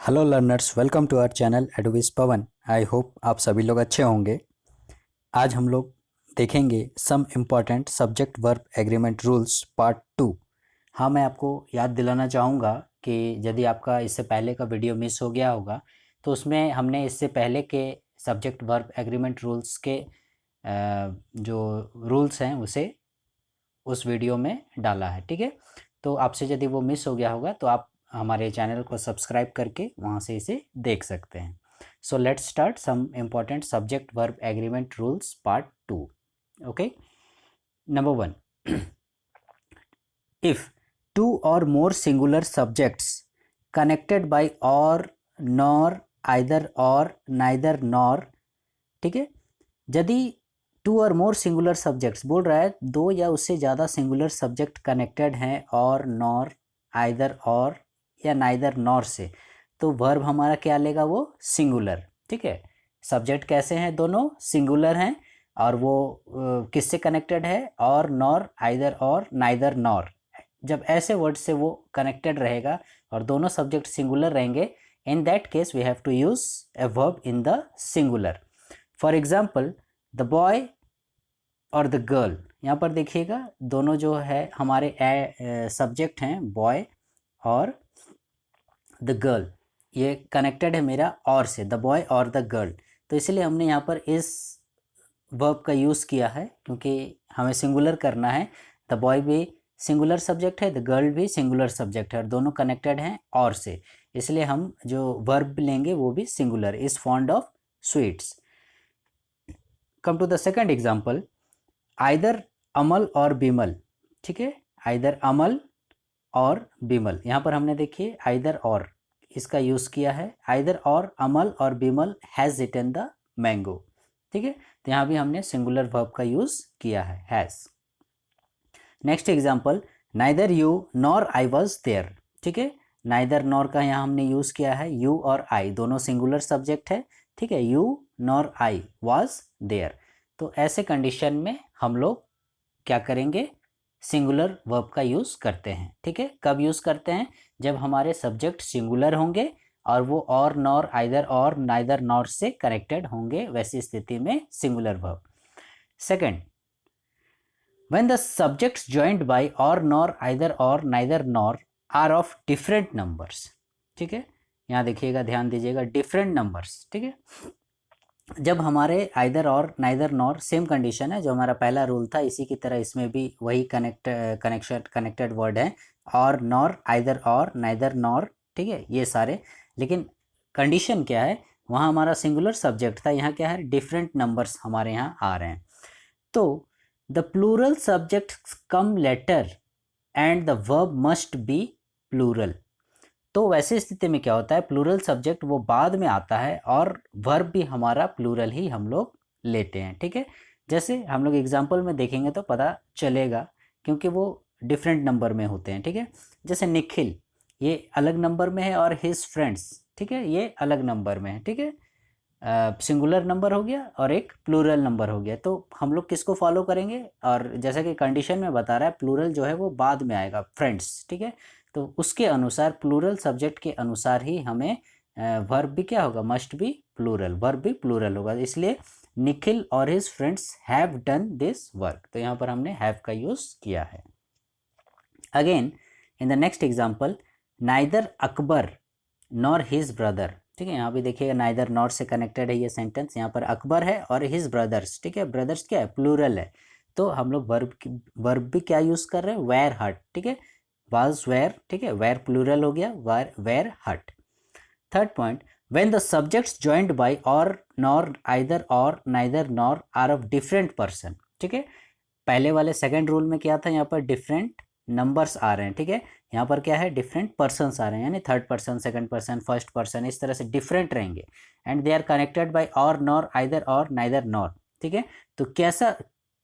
Hello learners, welcome to our channel Edvis Pawan. I hope आप सभी लोग अच्छे होंगे। आज हम लोग देखेंगे some important subject verb agreement rules part 2। हाँ, मैं आपको याद दिलाना चाहूँगा कि यदि आपका इससे पहले का वीडियो मिस हो गया होगा तो उसमें हमने इससे पहले के सब्जेक्ट वर्ब एग्रीमेंट रूल्स के जो रूल्स हैं उसे उस वीडियो में डाला है। ठीक है, तो आपसे यदि वो मिस हो गया होगा तो आप हमारे चैनल को सब्सक्राइब करके वहाँ से इसे देख सकते हैं। So let's start some important subject verb agreement rules part 2। Okay, number 1, if two or more singular subjects connected by or, nor, either or, neither nor, ठीक है, यदि टू और मोर सिंगुलर सब्जेक्ट्स बोल रहा है, दो या उससे ज़्यादा सिंगुलर सब्जेक्ट कनेक्टेड हैं और, नॉर, आइदर और या नाइदर नॉर से, तो वर्ब हमारा क्या लेगा, वो सिंगुलर। ठीक है, सब्जेक्ट कैसे हैं, दोनों सिंगुलर हैं और वो किससे कनेक्टेड है, और, nor, either or, neither nor. जब ऐसे वर्ड से वो कनेक्टेड रहेगा और दोनों सब्जेक्ट सिंगुलर रहेंगे, in that case we have to use a verb in the singular. For example, the boy और द गर्ल, यहाँ पर देखिएगा दोनों जो है हमारे सब्जेक्ट हैं, बॉय और द गर्ल, ये कनेक्टेड है मेरा और से, द बॉय और द गर्ल। तो इसलिए हमने यहाँ पर इस वर्ब का यूज़ किया है क्योंकि हमें सिंगुलर करना है। द बॉय भी सिंगुलर सब्जेक्ट है, द गर्ल भी सिंगुलर सब्जेक्ट है और दोनों कनेक्टेड हैं और से, इसलिए हम जो वर्ब लेंगे वो भी singular, is fond of sweets. Come to the second example, either Amal or Bimal. ठीक है, आइदर अमल और बिमल, यहाँ पर हमने देखिए आइदर और इसका यूज़ किया है, आइदर और अमल or Bimal has eaten the mango. ठीक है, तो यहाँ भी हमने सिंगुलर वर्ब का यूज़ किया है, has. Next example, neither you nor I was there. ठीक है, नाइदर नॉर का यहाँ हमने यूज़ किया है, यू और आई दोनों सिंगुलर सब्जेक्ट है। ठीक है, you nor I was there, तो ऐसे कंडीशन में हम लोग क्या करेंगे, सिंगुलर वर्ब का यूज़ करते हैं। ठीक है, कब यूज़ करते हैं, जब हमारे सब्जेक्ट सिंगुलर होंगे और वो और, nor, either or, neither nor से कनेक्टेड होंगे, वैसी स्थिति में singular verb. Second, when the subjects joined by or, nor, either or, neither nor are of different numbers। ठीक है, यहाँ देखिएगा, ध्यान दीजिएगा, डिफरेंट नंबर्स। ठीक है, जब हमारे either or, neither nor same condition है, जो हमारा पहला रूल था, इसी की तरह इसमें भी वही कनेक्टेड वर्ड है, और, nor, either or, neither nor. ठीक है, ये सारे, लेकिन कंडीशन क्या है, वहाँ हमारा सिंगुलर सब्जेक्ट था, यहाँ क्या है, डिफरेंट नंबर्स हमारे यहाँ आ रहे हैं। तो the plural subject come later and the verb must be plural. तो वैसे स्थिति में क्या होता है, प्लूरल सब्जेक्ट वो बाद में आता है और वर्ब भी हमारा प्लूरल ही हम लोग लेते हैं। ठीक है, जैसे हम लोग एग्जाम्पल में देखेंगे तो पता चलेगा, क्योंकि वो डिफरेंट नंबर में होते हैं। ठीक है, जैसे निखिल, ये अलग नंबर में है और हिज फ्रेंड्स, ठीक है, ये अलग नंबर में है। ठीक है, सिंगुलर नंबर हो गया और एक प्लूरल नंबर हो गया, तो हम लोग किसको फॉलो करेंगे, और जैसा कि कंडीशन में बता रहा है, प्लूरल जो है वो बाद में आएगा, फ्रेंड्स। ठीक है, तो उसके अनुसार, प्लूरल सब्जेक्ट के अनुसार ही हमें वर्ब भी क्या होगा, मस्ट बी प्लूरल, वर्ब भी प्लूरल होगा। इसलिए निखिल और his friends have done this work, तो यहाँ पर हमने हैव का यूज़ किया है। Again in the next example, neither Akbar nor his brother. ठीक है, यहाँ भी देखिएगा, नाइदर नॉर से कनेक्टेड है ये सेंटेंस, यहाँ पर अकबर है और हिज ब्रदर्स। ठीक है, ब्रदर्स क्या है, प्लूरल है, तो हम लोग वर्ब भी क्या यूज़ कर रहे हैं, वेयर हट। ठीक है, वाज वेयर, ठीक है, वेयर प्लूरल हो गया, वेयर हट। Third point, when the subjects joined by or, nor, either or, neither nor are of different person. ठीक है, पहले वाले सेकंड रूल में क्या था, यहाँ पर डिफरेंट नंबर्स आ रहे हैं। ठीक है, यहाँ पर क्या है, डिफरेंट पर्सन्स आ रहे हैं, यानी third person, second person, first person, इस तरह से डिफरेंट रहेंगे, and they are connected by or, nor, either or, neither nor. ठीक है, तो कैसा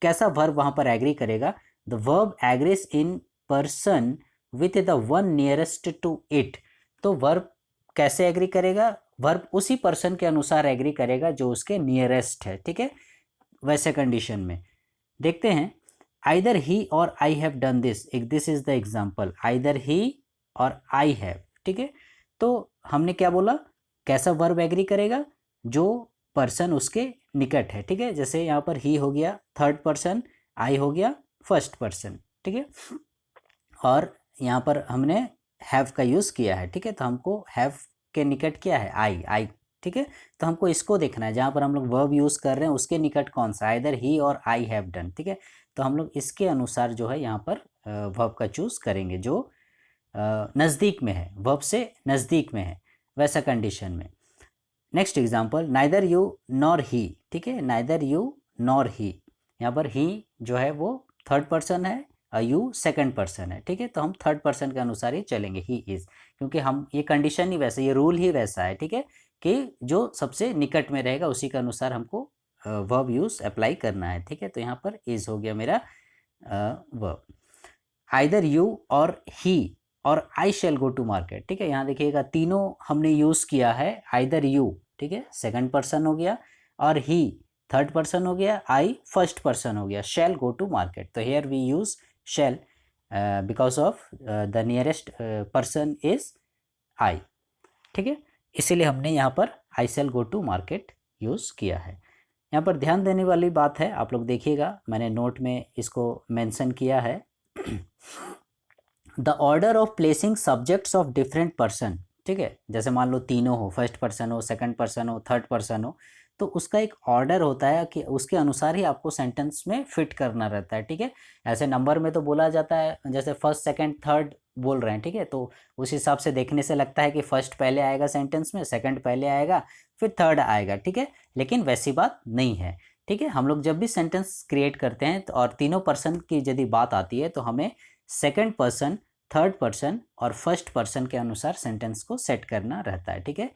कैसा वर्ब वहाँ पर एग्री करेगा, the verb agrees in person with the one nearest to it. तो वर्ब कैसे एग्री करेगा, वर्ब उसी पर्सन के अनुसार एग्री करेगा जो उसके नियरेस्ट है। ठीक है, वैसे कंडीशन में देखते हैं, either he or I have done this, this is the example, either he or I have. ठीक है, तो हमने क्या बोला, कैसा वर्ब एग्री करेगा, जो पर्सन उसके निकट है, ठीक है। जैसे यहाँ पर ही हो गया थर्ड पर्सन, आई हो गया फर्स्ट पर्सन, ठीक है। और यहाँ पर हमने हैव का यूज़ किया है, ठीक है। तो हमको हैव के निकट क्या है, आई, ठीक है। तो हमको इसको देखना है, जहाँ पर हम लोग वर्ब यूज़ कर रहे हैं उसके निकट कौन सा, either he or I have done, ठीक है। तो हम लोग इसके अनुसार जो है यहाँ पर वर्ब का चूज़ करेंगे जो नज़दीक में है, वर्ब से नज़दीक में है वैसा कंडीशन में। Next example, neither you nor he, ठीक है। नाइदर यू नॉर ही, यहाँ पर ही जो है वो थर्ड पर्सन है और यू सेकंड पर्सन है, ठीक है। तो हम थर्ड पर्सन के अनुसार ही चलेंगे, ही इज़, क्योंकि हम ये कंडीशन ही वैसा, ये रूल ही वैसा है, ठीक है, कि जो सबसे निकट में रहेगा उसी के अनुसार हमको वर्ब यूज़ अप्लाई करना है, ठीक है। तो यहाँ पर इज़ हो गया मेरा verb. Either you or he or I shall go to market, ठीक है। यहाँ देखिएगा तीनों हमने यूज़ किया है, आइदर यू, ठीक है, सेकंड पर्सन हो गया, और ही थर्ड पर्सन हो गया, आई फर्स्ट पर्सन हो गया, शेल गो टू मार्केट। तो here we use shall because of the nearest person is I, ठीक है। इसीलिए हमने यहाँ पर I shall go to market use किया है। यहाँ पर ध्यान देने वाली बात है, आप लोग देखिएगा, मैंने नोट में इसको मेंशन किया है। The order of placing subjects of different person, ठीक है। जैसे मान लो तीनों हो, फर्स्ट पर्सन हो, सेकंड पर्सन हो, थर्ड पर्सन हो, तो उसका एक ऑर्डर होता है कि उसके अनुसार ही आपको सेंटेंस में फिट करना रहता है, ठीक है। ऐसे नंबर में तो बोला जाता है, जैसे फर्स्ट सेकंड थर्ड बोल रहे हैं, ठीक है, तो उस हिसाब से देखने से लगता है कि फर्स्ट पहले आएगा सेंटेंस में, सेकंड पहले आएगा, फिर थर्ड आएगा, ठीक है। लेकिन वैसी बात नहीं है, ठीक है। हम लोग जब भी सेंटेंस क्रिएट करते हैं तो और तीनों पर्सन की यदि बात आती है तो हमें सेकंड पर्सन, थर्ड पर्सन और फर्स्ट पर्सन के अनुसार सेंटेंस को सेट करना रहता है, ठीक है।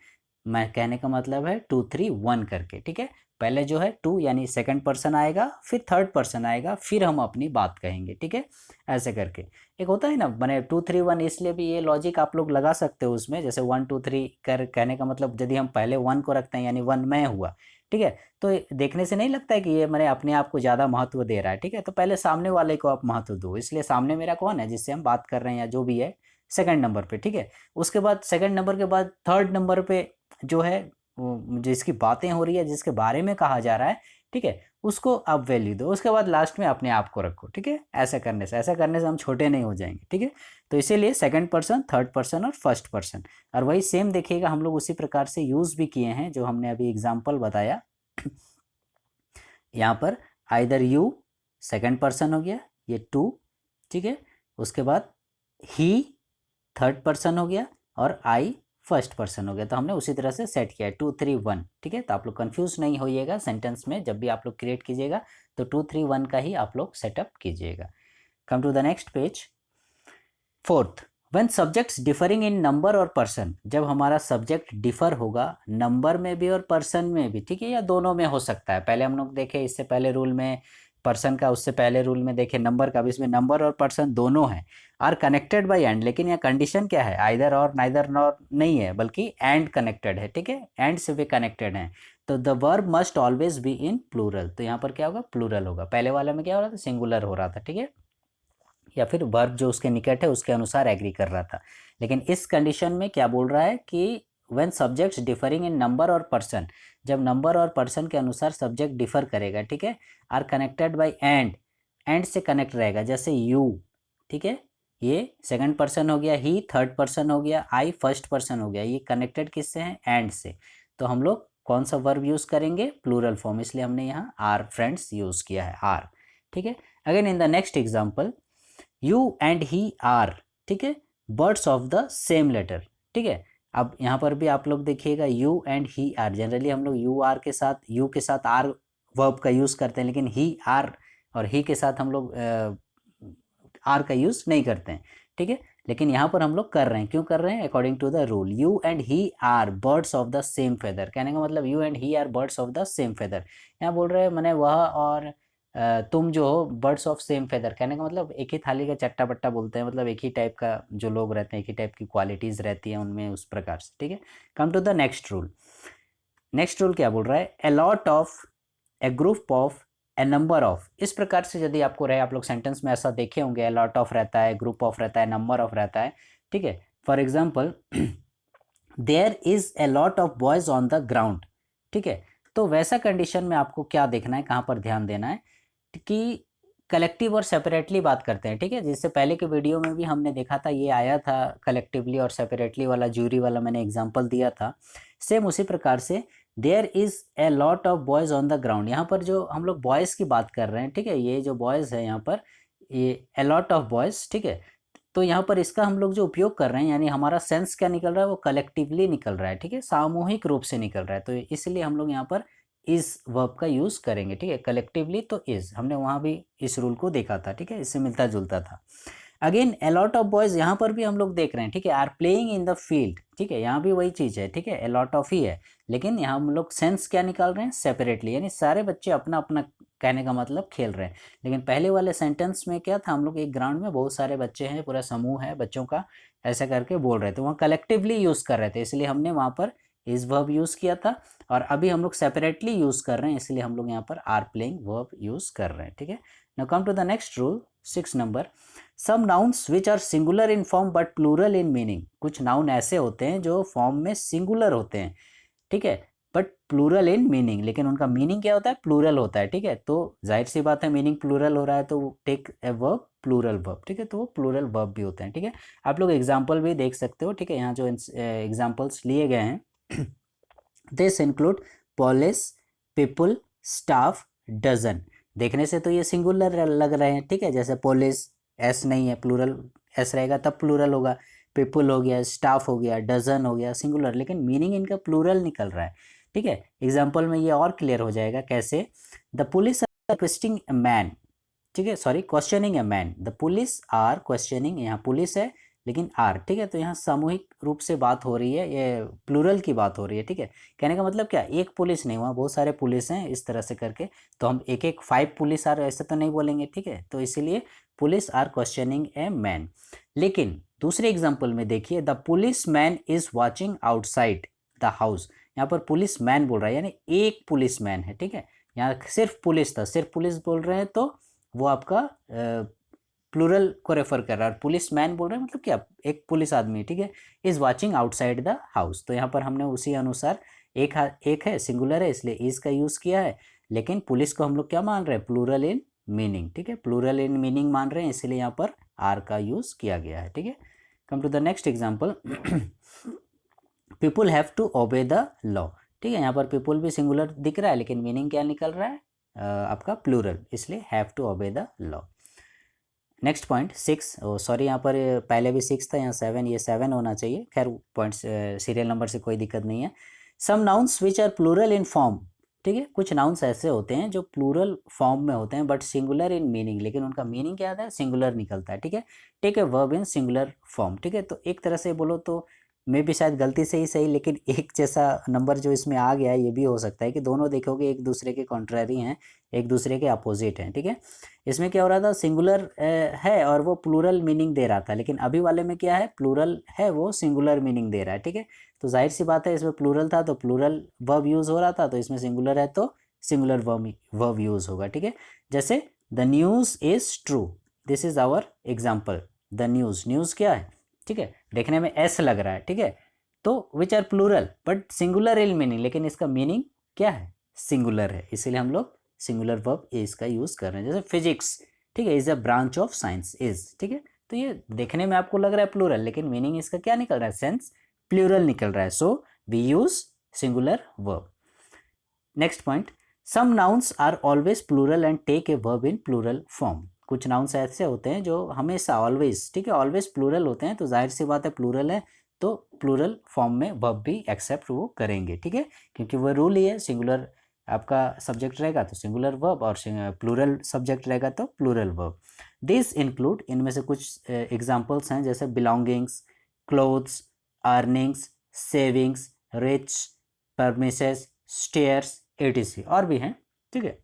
मैं कहने का मतलब है 2 3 1 करके, ठीक है। पहले जो है 2 यानी सेकंड पर्सन आएगा, फिर थर्ड पर्सन आएगा, फिर हम अपनी बात कहेंगे, ठीक है। ऐसे करके एक होता है ना, मैंने 2 3 1, इसलिए भी ये लॉजिक आप लोग लगा सकते हो उसमें, जैसे 1 2 3 कर कहने का मतलब यदि हम पहले 1 को रखते हैं यानी 1 मैं हुआ, ठीक है। तो देखने से नहीं लगता है कि ये मैंने अपने आप को ज़्यादा महत्व दे रहा है, ठीक है। तो पहले सामने वाले को आप महत्व दो, इसलिए सामने मेरा कौन है जिससे हम बात कर रहे हैं या जो भी है, सेकंड नंबर पे, ठीक है। उसके बाद सेकंड नंबर के बाद थर्ड नंबर पे जो है जिसकी बातें हो रही है, जिसके बारे में कहा जा रहा है, ठीक है, उसको आप वैल्यू दो। उसके बाद लास्ट में अपने आप को रखो, ठीक है। ऐसा करने से हम छोटे नहीं हो जाएंगे, ठीक है। तो इसीलिए सेकंड पर्सन, थर्ड पर्सन और फर्स्ट पर्सन, और वही सेम देखिएगा हम लोग उसी प्रकार से यूज़ भी किए हैं जो हमने अभी एग्जाम्पल बताया। यहाँ पर आइदर यू सेकंड पर्सन हो गया, ये 2, ठीक है। उसके बाद ही थर्ड पर्सन हो गया और आई फर्स्ट पर्सन हो गया। तो हमने उसी तरह से सेट किया है 2 3 1, ठीक है। तो आप लोग कंफ्यूज नहीं होइएगा सेंटेंस में, जब भी आप लोग क्रिएट कीजिएगा तो 2 3 1 का ही आप लोग सेटअप कीजिएगा। Come to the next page. Fourth, when subjects differing in number और पर्सन, जब हमारा सब्जेक्ट डिफर होगा नंबर में भी और पर्सन में भी, ठीक है, या दोनों में हो सकता है। पहले हम लोग देखे इससे पहले रूल में पर्सन का, उससे पहले रूल में देखे नंबर का, भी इसमें नंबर और पर्सन दोनों हैं, आर कनेक्टेड बाय एंड। लेकिन यहाँ कंडीशन क्या है, आइदर और नाइदर नॉर नहीं है, बल्कि एंड कनेक्टेड है, ठीक है, एंड से भी कनेक्टेड है। तो the verb must always be in plural. तो यहाँ पर क्या होगा, प्लूरल होगा। पहले वाले में क्या हो रहा था, सिंगुलर हो रहा था, ठीक है, या फिर वर्ब जो उसके निकट है उसके अनुसार एग्री कर रहा था। लेकिन इस कंडीशन में क्या बोल रहा है कि when subjects differing in number और पर्सन, जब नंबर और पर्सन के अनुसार सब्जेक्ट डिफर करेगा, ठीक है, are connected by and, and से कनेक्ट रहेगा। जैसे यू, ठीक है, ये सेकंड पर्सन हो गया, ही थर्ड पर्सन हो गया, आई फर्स्ट पर्सन हो गया, ये कनेक्टेड किससे हैं, एंड से। तो हम लोग कौन सा वर्ब यूज़ करेंगे, प्लूरल फॉर्म, इसलिए हमने यहाँ आर फ्रेंड्स यूज़ किया है, आर, ठीक है। Again in the next example, you and he are, ठीक है, birds of the same letter, ठीक है। अब यहाँ पर भी आप लोग देखिएगा you and he are, generally हम लोग यू आर के साथ, यू के साथ आर वर्ब का यूज़ करते हैं, लेकिन ही आर और ही के साथ हम लोग आर का यूज़ नहीं करते हैं, ठीक है। लेकिन यहाँ पर हम लोग कर रहे हैं, क्यों कर रहे हैं, according to the rule, you and he are birds of the same feather. कहने का मतलब you and he are birds of the same feather. यहाँ बोल रहे हैं मैंने वह और तुम जो हो बर्ड्स ऑफ सेम फेदर, कहने का मतलब एक ही थाली का चट्टा बट्टा बोलते हैं, मतलब एक ही टाइप का जो लोग रहते हैं, एक ही टाइप की क्वालिटीज़ रहती हैं उनमें, उस प्रकार से, ठीक है। Come to the next rule. Next rule क्या बोल रहा है, a lot of, a group of, a number of. इस प्रकार से यदि आपको रहे, आप लोग सेंटेंस में ऐसा देखे होंगे, ए लॉट ऑफ रहता है, ग्रुप ऑफ रहता है, नंबर ऑफ रहता है, ठीक है। For example there is a lot of boys on the ground, ठीक है। तो वैसा कंडीशन में आपको क्या देखना है, कहाँ पर ध्यान देना है कि कलेक्टिव और सेपरेटली बात करते हैं, ठीक है। जिससे पहले के वीडियो में भी हमने देखा था, ये आया था कलेक्टिवली और सेपरेटली वाला, ज्यूरी वाला मैंने एग्जांपल दिया था। सेम उसी प्रकार से there is a lot of boys on the ground, यहाँ पर जो हम लोग बॉयज़ की बात कर रहे हैं, ठीक है, ये जो बॉयज़ है यहाँ पर, ये ए लॉट ऑफ बॉयज़, ठीक है। तो यहाँ पर इसका हम लोग जो उपयोग कर रहे हैं, यानी हमारा सेंस क्या निकल रहा है, वो कलेक्टिवली निकल रहा है, ठीक है, सामूहिक रूप से निकल रहा है। तो इसलिए हम लोग यहाँ पर इस वर्ब का यूज़ करेंगे, ठीक है। कलेक्टिवली तो इज़, हमने वहाँ भी इस रूल को देखा था, ठीक है, इससे मिलता जुलता था। Again A lot of boys, यहाँ पर भी हम लोग देख रहे हैं, ठीक है, are playing in the field, ठीक है, यहाँ भी वही चीज़ है, ठीक है, ए लॉट ऑफ ही है, लेकिन यहाँ हम लोग सेंस क्या निकाल रहे हैं, सेपरेटली, यानी सारे बच्चे अपना अपना, कहने का मतलब खेल रहे हैं। लेकिन पहले वाले सेंटेंस में क्या था, हम लोग एक ग्राउंड में बहुत सारे बच्चे हैं, पूरा समूह है बच्चों का, ऐसा करके बोल रहे थे, वहाँ कलेक्टिवली यूज़ कर रहे थे, इसलिए हमने वहाँ पर इस वर्ब यूज़ किया था। और अभी हम लोग सेपरेटली यूज़ कर रहे हैं, इसलिए हम लोग यहाँ पर आर प्लेइंग वर्ब यूज़ कर रहे हैं, ठीक है। Now come to the next rule, 6 number. Some nouns which are singular in form but plural in meaning, कुछ नाउन ऐसे होते हैं जो फॉर्म में सिंगुलर होते हैं, ठीक है, बट प्लूरल इन मीनिंग, लेकिन उनका मीनिंग क्या होता है, प्लूरल होता है, ठीक है। तो जाहिर सी बात है, मीनिंग प्लूरल हो रहा है तो take a verb plural verb, ठीक है, तो वो प्लूरल वर्ब भी होते हैं, ठीक है। आप लोग एग्जाम्पल भी देख सकते हो, ठीक है, यहाँ जो एग्जाम्पल्स लिए गए हैं this include police, people, staff, dozen. देखने से तो ये सिंगुलर लग रहे हैं, ठीक है, जैसे पॉलिस, एस नहीं है, प्लूरल एस रहेगा तब प्लूरल होगा, पीपुल हो गया, स्टाफ हो गया, डजन हो गया, सिंगुलर, लेकिन मीनिंग इनका प्लूरल निकल रहा है, ठीक है। एग्जाम्पल में ये और क्लियर हो जाएगा कैसे। The police are questioning a man, ठीक है, sorry, questioning a man, the police are questioning, यहाँ पुलिस है लेकिन आर, ठीक है, तो यहाँ सामूहिक रूप से बात हो रही है, ये प्लूरल की बात हो रही है, ठीक है। कहने का मतलब क्या, एक पुलिस नहीं, वहाँ बहुत सारे पुलिस हैं, इस तरह से करके, तो हम एक एक 5 पुलिस आर ऐसे तो नहीं बोलेंगे, ठीक है, तो इसीलिए police are questioning a man. लेकिन दूसरे एग्जाम्पल में देखिए, the police man is watching outside the house, यहाँ पर पुलिस मैन बोल रहा है, यानी एक पुलिस मैन है, ठीक है, यहाँ सिर्फ पुलिस था, सिर्फ पुलिस बोल रहे हैं तो वो आपका प्लूरल को रेफर कर रहा है, और पुलिस मैन बोल रहे हैं मतलब क्या, एक पुलिस आदमी, ठीक है, is watching outside the house, तो यहाँ पर हमने उसी अनुसार एक है, सिंगुलर है, इसलिए इज का यूज़ किया है, लेकिन पुलिस को हम लोग क्या मान रहे हैं, प्लूरल इन मीनिंग, ठीक है, प्लूरल इन मीनिंग मान रहे हैं, इसलिए यहाँ पर आर का यूज़ किया गया है, ठीक है। Come to the next example, people have to obey the law, ठीक है, यहाँ पर पीपुल भी सिंगुलर दिख रहा है, लेकिन मीनिंग क्या निकल रहा है, आपका प्लूरल, इसलिए have to obey the law. Next point 6, sorry यहाँ पर पहले भी 6 था, यहाँ 7, ये 7 होना चाहिए, खैर पॉइंट्स सीरियल नंबर से कोई दिक्कत नहीं है। Some nouns which are plural in form, ठीक है, कुछ नाउन्स ऐसे होते हैं जो प्लूरल फॉर्म में होते हैं बट सिंगुलर इन मीनिंग, लेकिन उनका मीनिंग क्या आता है, सिंगुलर निकलता है, ठीक है। Take a verb in singular form, ठीक है, तो एक तरह से बोलो तो मैं भी शायद गलती से ही सही, लेकिन एक जैसा नंबर जो इसमें आ गया है, ये भी हो सकता है कि दोनों देखोगे एक दूसरे के कॉन्ट्ररी हैं, एक दूसरे के अपोजिट हैं, ठीक है। इसमें क्या हो रहा था, सिंगुलर है और वो प्लूरल मीनिंग दे रहा था, लेकिन अभी वाले में क्या है, प्लूरल है, वो सिंगुलर मीनिंग दे रहा है, ठीक है। तो जाहिर सी बात है, इसमें प्लूरल था तो प्लूरल वर्ब यूज़ हो रहा था, तो इसमें सिंगुलर है तो सिंगुलर वर्ब यूज़ होगा, ठीक है। जैसे the news is true, this is our example, the news, news क्या है, ठीक है, देखने में एस लग रहा है, ठीक है, तो which are plural but singular in meaning, लेकिन इसका मीनिंग क्या है, सिंगुलर है, इसीलिए हम लोग सिंगुलर वर्ब इज का यूज़ कर रहे हैं। जैसे फिजिक्स, ठीक है, is a branch of science, is, ठीक है, तो ये देखने में आपको लग रहा है प्लूरल, लेकिन मीनिंग इसका क्या निकल रहा है, सेंस प्लूरल निकल रहा है, so we use singular verb. Next point, some nouns are always plural and take a verb in plural form, कुछ नाउन्स ऐसे होते हैं जो हमेशा ऑलवेज, ठीक है, ऑलवेज प्लूरल होते हैं, तो जाहिर सी बात है प्लूरल है तो प्लूरल फॉर्म में वर्ब भी एक्सेप्ट वो करेंगे, ठीक है, क्योंकि वो रूल ही है, सिंगुलर आपका सब्जेक्ट रहेगा तो सिंगुलर वर्ब, और प्लूरल सब्जेक्ट रहेगा तो प्लूरल वर्ब। दिस इंक्लूड, इनमें से कुछ एग्जांपल्स हैं, जैसे belongings, clothes, earnings, savings, rich, premises, stairs, etc, और भी हैं, ठीक है।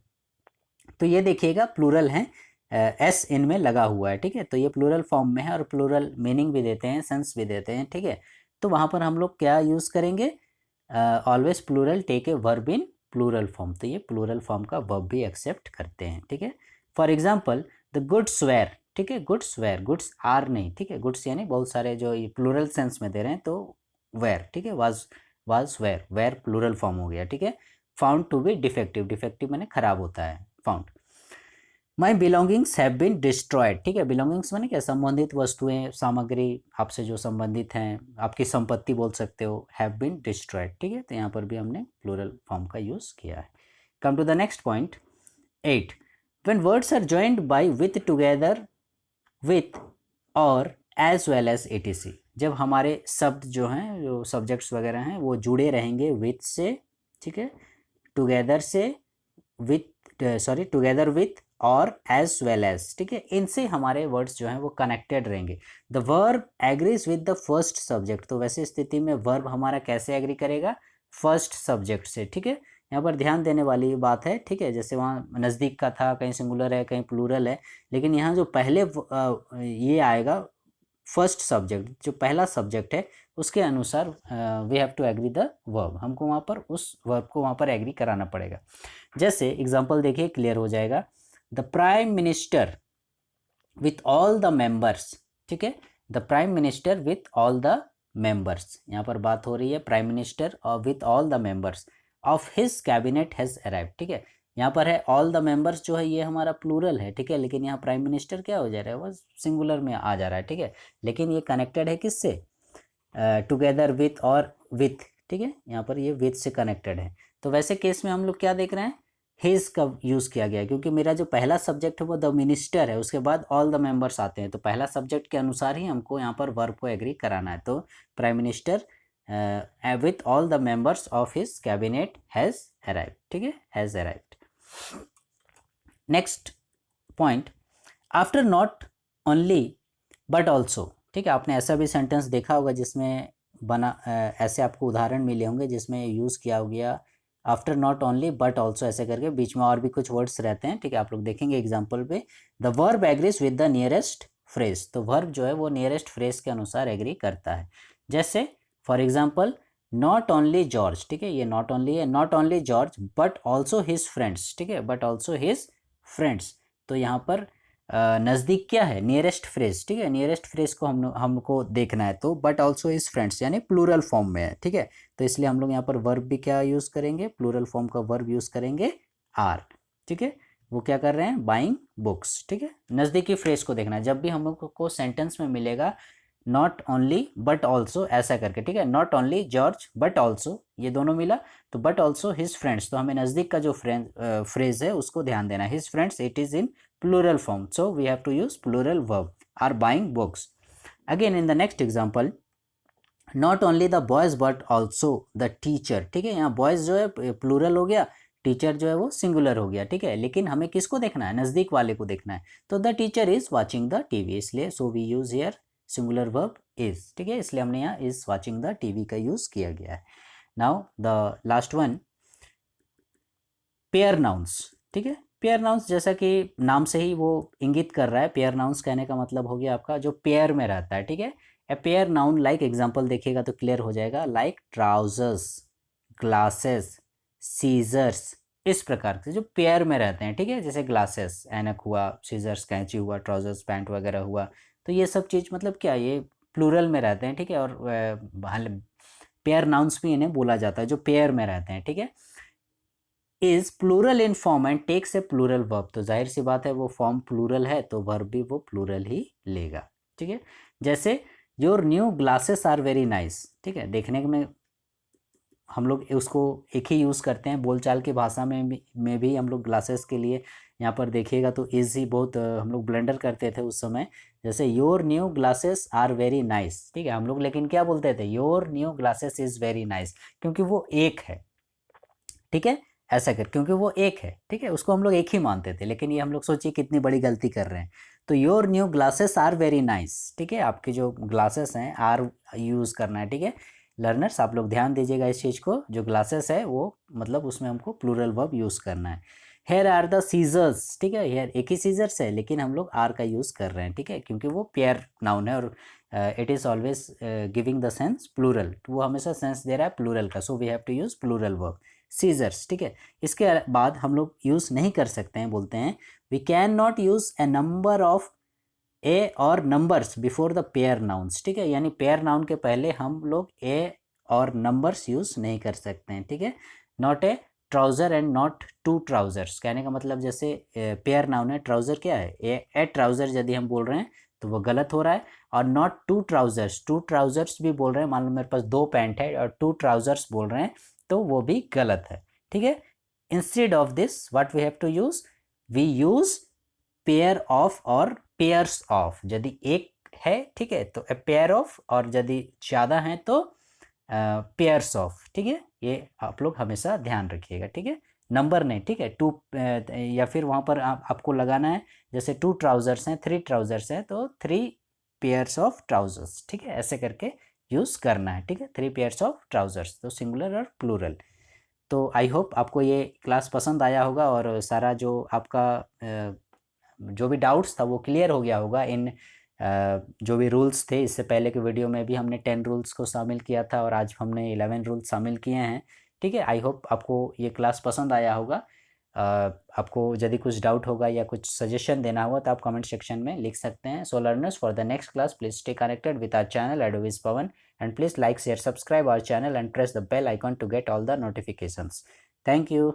तो ये देखिएगा प्लूरल हैं, एस इनमें लगा हुआ है, ठीक है, तो ये प्लूरल फॉर्म में है और प्लूरल मीनिंग भी देते हैं, सेंस भी देते हैं, ठीक है। तो वहाँ पर हम लोग क्या यूज़ करेंगे, always plural take a verb in plural form, तो ये प्लूरल फॉर्म का वर्ब भी एक्सेप्ट करते हैं, ठीक है। For example the goods were, ठीक है, गुड्स वेयर, गुड्स आर नहीं, ठीक है, गुड्स यानी बहुत सारे जो ये प्लूरल सेंस में दे रहे हैं, तो वेयर, ठीक है, was were, were plural form हो गया, ठीक है। Found to be defective, defective माने खराब होता है, found. My belongings have been destroyed, ठीक है, बिलोंगिंग्स माने क्या, संबंधित वस्तुएं, सामग्री, आपसे जो संबंधित हैं, आपकी संपत्ति बोल सकते हो, हैव बीन डिस्ट्रॉयड, ठीक है। तो यहाँ पर भी हमने प्लूरल फॉर्म का यूज़ किया है। Come to the next point 8, when words are joined by with together with or as well as etc, जब हमारे शब्द जो हैं, जो सब्जेक्ट्स वगैरह हैं, वो जुड़े रहेंगे विथ से, ठीक है, टुगेदर से, with sorry together with or as well as, ठीक है, इनसे हमारे वर्ड्स जो हैं वो कनेक्टेड रहेंगे। The verb agrees with the first subject, तो वैसे स्थिति में वर्ब हमारा कैसे एग्री करेगा, फर्स्ट सब्जेक्ट से, ठीक है। यहाँ पर ध्यान देने वाली बात है, ठीक है, जैसे वहाँ नज़दीक का था, कहीं सिंगुलर है, कहीं प्लूरल है, लेकिन यहाँ जो पहले ये आएगा फर्स्ट सब्जेक्ट, जो पहला सब्जेक्ट है उसके अनुसार we have to agree the verb, हमको वहाँ पर उस वर्ब को वहाँ पर एग्री कराना पड़ेगा। जैसे एग्जांपल देखिए, क्लियर हो जाएगा। The prime minister with all the members, ठीक है, the prime minister with all the members, यहाँ पर बात हो रही है प्राइम मिनिस्टर और with all the members of his cabinet has arrived, ठीक है। यहाँ पर है ऑल द मेंबर्स, जो है ये हमारा प्लूरल है, ठीक है, लेकिन यहाँ प्राइम मिनिस्टर क्या हो जा रहा है, वो सिंगुलर में आ जा रहा है, ठीक है, लेकिन ये कनेक्टेड है किससे, टुगेदर विथ और विथ, ठीक है, यहाँ पर ये विथ से कनेक्टेड है। तो वैसे केस में हम लोग क्या देख रहे हैं, हिज का यूज़ किया गया है, क्योंकि मेरा जो पहला सब्जेक्ट है वो द मिनिस्टर है, उसके बाद ऑल द मेंबर्स आते हैं, तो पहला सब्जेक्ट के अनुसार ही हमको यहाँ पर वर्ब को एग्री कराना है। तो prime minister with all the members of his cabinet has arrived, ठीक है, has arrived. Next point, after not only but also, ठीक है, आपने ऐसा भी सेंटेंस देखा होगा जिसमें ऐसे आपको उदाहरण मिले होंगे जिसमें यूज़ किया हो गया after not only but also, ऐसे करके बीच में और भी कुछ वर्ड्स रहते हैं, ठीक है, आप लोग देखेंगे एग्जाम्पल पे। The verb agrees with the nearest phrase, तो वर्ब जो है वो नियरेस्ट फ्रेज के अनुसार एग्री करता है। जैसे for example, not only George, ठीक है, ये नॉट ओनली है, not only George but also his friends, ठीक है, बट ऑल्सो हिज फ्रेंड्स, तो यहाँ पर नज़दीक क्या है, नियरेस्ट फ्रेज, ठीक है, नियरेस्ट फ्रेज को हमको देखना है, तो बट ऑल्सो हिज फ्रेंड्स यानी प्लूरल फॉर्म में है, ठीक है, तो इसलिए हम लोग यहाँ पर वर्ब भी क्या यूज़ करेंगे, प्लूरल फॉर्म का वर्ब यूज़ करेंगे आर, ठीक है। वो क्या कर रहे हैं, बाइंग बुक्स, ठीक है, नज़दीकी फ्रेज को देखना है। जब भी हम लोग को सेंटेंस में मिलेगा नॉट ओनली बट ऑल्सो ऐसा करके, ठीक है, not only George but also, ये दोनों मिला, तो बट ऑल्सो हिज फ्रेंड्स, तो हमें नज़दीक का जो फ्रेज है उसको ध्यान देना है, his friends, it is in plural form, so we have to use plural verb, are buying books. Again in the next example, not only the boys but also the teacher, ठीक है, यहाँ boys जो है plural हो गया, teacher जो है वो सिंगुलर हो गया, ठीक है, लेकिन हमें किसको देखना है, नज़दीक वाले को देखना है, तो the teacher is watching the TV, इसलिए so we use here singular verb is, ठीक है, इसलिए हमने यहाँ इज़ वाचिंग द टीवी का यूज़ किया गया है। Now the last one, pair nouns, ठीक है, पेयर नाउन्स जैसा कि नाम से ही वो इंगित कर रहा है, पेयर नाउन्स कहने का मतलब हो गया आपका जो पेयर में रहता है, ठीक है। A pair noun like example देखिएगा तो क्लियर हो जाएगा, लाइक ट्राउजर्स, ग्लासेस, सीजर्स, इस प्रकार से जो पेयर में रहते हैं, ठीक है, जैसे ग्लासेस ऐनक हुआ, सीजर्स कैंची हुआ, ट्राउजर्स पैंट वगैरह हुआ, तो ये सब चीज़ मतलब क्या, ये प्लूरल में रहते हैं, ठीक है, और पेयर नाउन्स भी इन्हें बोला जाता है जो पेयर में रहते हैं, ठीक है। Is plural in form and takes a plural verb, तो जाहिर सी बात है वो फॉर्म प्लूरल है तो वर्ब भी वो प्लूरल ही लेगा, ठीक है। जैसे your new glasses are very nice, ठीक है, देखने में हम लोग उसको एक ही यूज़ करते हैं, बोलचाल की भाषा में भी हम लोग ग्लासेस के लिए यहाँ पर देखिएगा तो इज़ ही बहुत हम लोग ब्लेंडर करते थे उस समय, जैसे your new glasses are very nice, ठीक है, हम लोग लेकिन क्या बोलते थे, your new glasses is very nice, क्योंकि वो एक है, ठीक है, ऐसा कर, क्योंकि वो एक है, ठीक है, उसको हम लोग एक ही मानते थे, लेकिन ये हम लोग सोचिए कितनी बड़ी गलती कर रहे हैं। तो your new glasses are very nice, ठीक है, आपके जो ग्लासेस हैं आर यूज़ करना है, ठीक है। लर्नर्स आप लोग ध्यान दीजिएगा इस चीज़ को, जो ग्लासेस है वो मतलब उसमें हमको प्लूरल वर्ब यूज़ करना है। हेयर आर द सीजर्स, ठीक है, हेयर एक ही सीजर्स है लेकिन हम लोग आर का यूज़ कर रहे हैं, ठीक है, क्योंकि वो पेयर नाउन है और it is always giving the sense plural, वो हमेशा सेंस दे रहा है प्लूरल का, so we have to use plural verb scissors, ठीक है। इसके बाद हम लोग यूज़ नहीं कर सकते हैं, बोलते हैं we can not use a number of a or numbers before the pair nouns, ठीक है, यानी पेयर नाउन के पहले हम लोग ए और नंबर्स यूज़ नहीं कर सकते हैं, ठीक है। Not a trouser and not two trousers, कहने का मतलब जैसे पेयर नाउन है, ट्राउज़र क्या है, ए ट्राउज़र यदि हम बोल रहे हैं तो वो गलत हो रहा है। और नॉट टू ट्राउज़र्स भी बोल रहे हैं, मान लो मेरे पास 2 पैंट है और 2 ट्राउज़र्स बोल रहे हैं तो वो भी गलत है, ठीक है। Instead of this what we have to use, we use pair of or pairs of. यदि एक है, ठीक है, तो ए पेयर ऑफ, और यदि ज़्यादा हैं तो पेयर्स ऑफ, ठीक है। ये आप लोग हमेशा ध्यान रखिएगा, ठीक है। नंबर नहीं, ठीक है। टू या फिर वहाँ पर आपको लगाना है, जैसे 2 ट्राउज़र्स हैं, 3 ट्राउज़र्स हैं तो 3 पेयर्स ऑफ ट्राउज़र्स, ठीक है, ऐसे करके यूज़ करना है, ठीक है। 3 पेयर्स ऑफ ट्राउज़र्स, तो सिंगुलर और प्लूरल। तो आई होप आपको ये क्लास पसंद आया होगा और सारा जो आपका जो भी डाउट्स था वो क्लियर हो गया होगा। इन जो भी रूल्स थे, इससे पहले के वीडियो में भी हमने 10 रूल्स को शामिल किया था और आज हमने 11 रूल्स शामिल किए हैं, ठीक है। आई होप आपको ये क्लास पसंद आया होगा। आपको यदि कुछ डाउट होगा या कुछ सजेशन देना होगा तो आप कमेंट सेक्शन में लिख सकते हैं। So learners, for the next class please stay connected with our channel Edvis Pawan, and please like, share, subscribe our channel and press the bell icon to get all the notifications. Thank you.